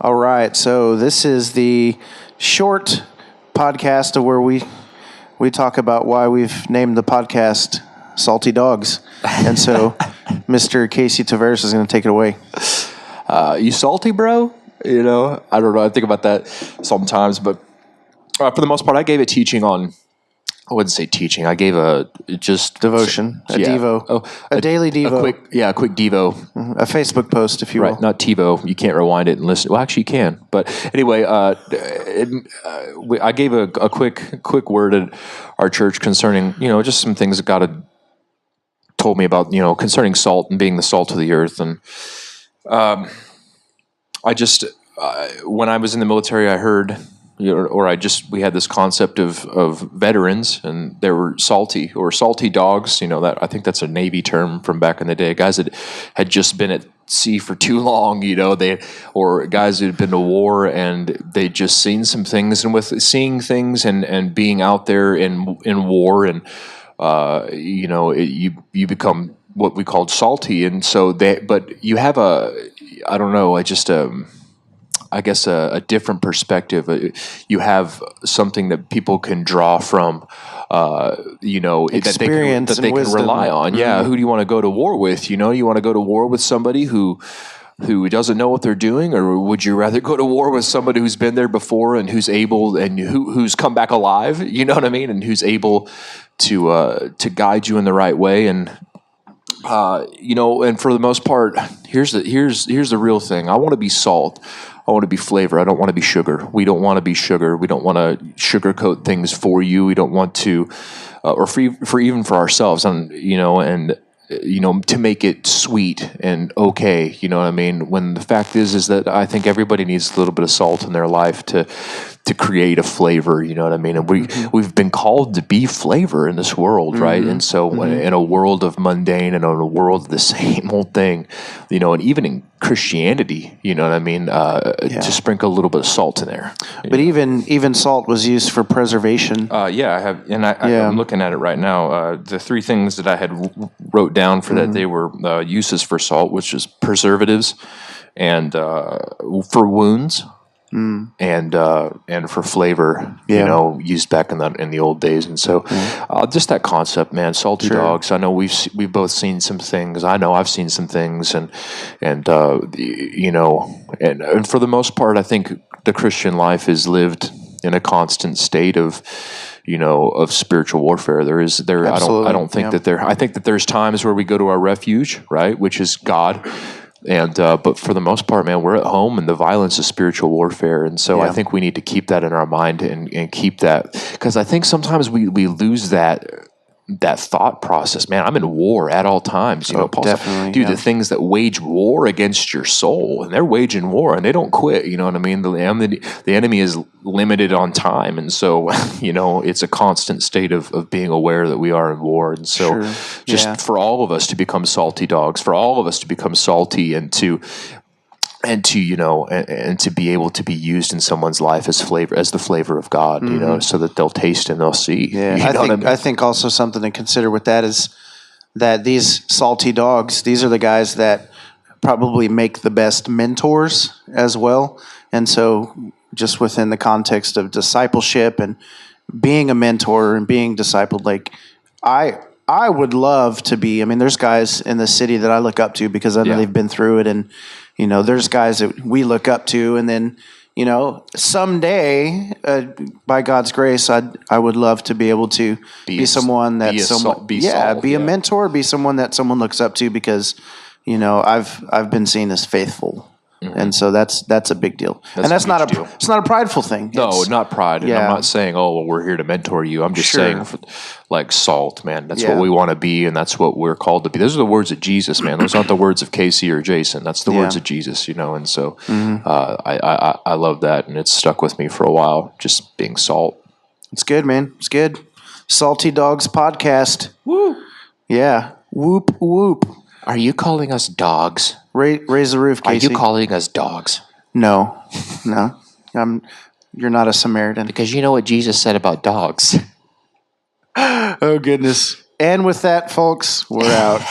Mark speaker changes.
Speaker 1: All right, so this is the short podcast of where we talk about why we've named the podcast Salty Dogs. And so Mr. Casey Tavares is going to take it away.
Speaker 2: You salty, bro? You know, I don't know. I think about that sometimes, but for the most part, I gave a teaching on. I wouldn't say teaching. I gave a just
Speaker 1: Devotion, a Devo, a daily Devo.
Speaker 2: A quick Devo.
Speaker 1: A Facebook post, if you will.
Speaker 2: Right, not TiVo. You can't rewind it and listen. Well, actually, you can. But anyway, I gave a quick word at our church concerning, just some things that God had told me about, concerning salt and being the salt of the earth. And when I was in the military, I heard, we had this concept of veterans, and they were salty dogs. I think that's a Navy term from back in the day. Guys that had just been at sea for too long, or guys who had been to war and they'd just seen some things, and with seeing things and being out there in war, and you become what we called salty, and so but you have I guess a different perspective. You have something that people can draw from,
Speaker 1: experience
Speaker 2: that they can rely on. Mm-hmm. Yeah, who do you want to go to war with? You want to go to war with somebody who doesn't know what they're doing, or would you rather go to war with somebody who's been there before and who's able and who's come back alive? You know what I mean, and who's able to guide you in the right way. And and for the most part, here's the real thing. I want to be salt. I want to be flavor. I don't want to be sugar. We don't want to be sugar. We don't want to sugarcoat things for you. We don't want to, or for even for ourselves, and to make it sweet and okay. You know what I mean? When the fact is that I think everybody needs a little bit of salt in their life to create a flavor. You know what I mean? And we've been called to be flavor in this world, right? And so in a world of mundane and in a world of the same old thing, and even in Christianity, you know what I mean? To sprinkle a little bit of salt in there.
Speaker 1: But even salt was used for preservation.
Speaker 2: I have, and I'm looking at it right now. The three things that I had wrote down for that, they were uses for salt, which is preservatives, and for wounds. And for flavor, used back in the old days, and so just that concept, man. Salty dogs. I know we've both seen some things. I know I've seen some things, and for the most part, I think the Christian life is lived in a constant state of spiritual warfare. Absolutely. I don't think that there. I think that there's times where we go to our refuge, right, which is God. And but for the most part, man, we're at home, and the violence is spiritual warfare, and so I think we need to keep that in our mind and keep that, because I think sometimes we lose that thought process. Man, I'm in war at all times. Paul said, the things that wage war against your soul, and they're waging war, and they don't quit. You know what I mean? The enemy is limited on time, and so it's a constant state of being aware that we are in war. And so, for all of us to become salty dogs, for all of us to become salty, and to be able to be used in someone's life as the flavor of God, so that they'll taste and they'll see.
Speaker 1: Yeah, I think also something to consider with that is that these salty dogs, these are the guys that probably make the best mentors as well. And so just within the context of discipleship and being a mentor and being discipled, like I would love to be. I mean, there's guys in the city that I look up to because I know they've been through it, and there's guys that we look up to, and then someday, by God's grace, I would love to be able to be someone that be a mentor, be someone that someone looks up to, because I've been seen as faithful. And so that's a big deal. It's not a prideful thing.
Speaker 2: No, not pride. And I'm not saying, we're here to mentor you. I'm just saying, like salt, man. That's what we want to be, and that's what we're called to be. Those are the words of Jesus, man. Those aren't the words of Casey or Jason. That's the words of Jesus, And so I love that, and it's stuck with me for a while, just being salt.
Speaker 1: It's good, man. It's good. Salty Dogs Podcast. Woo! Yeah. Whoop, whoop.
Speaker 2: Are you calling us dogs?
Speaker 1: Raise the roof, Casey.
Speaker 2: Are you calling us dogs?
Speaker 1: No. You're not a Samaritan.
Speaker 2: Because you know what Jesus said about dogs.
Speaker 1: Oh, goodness. And with that, folks, we're out.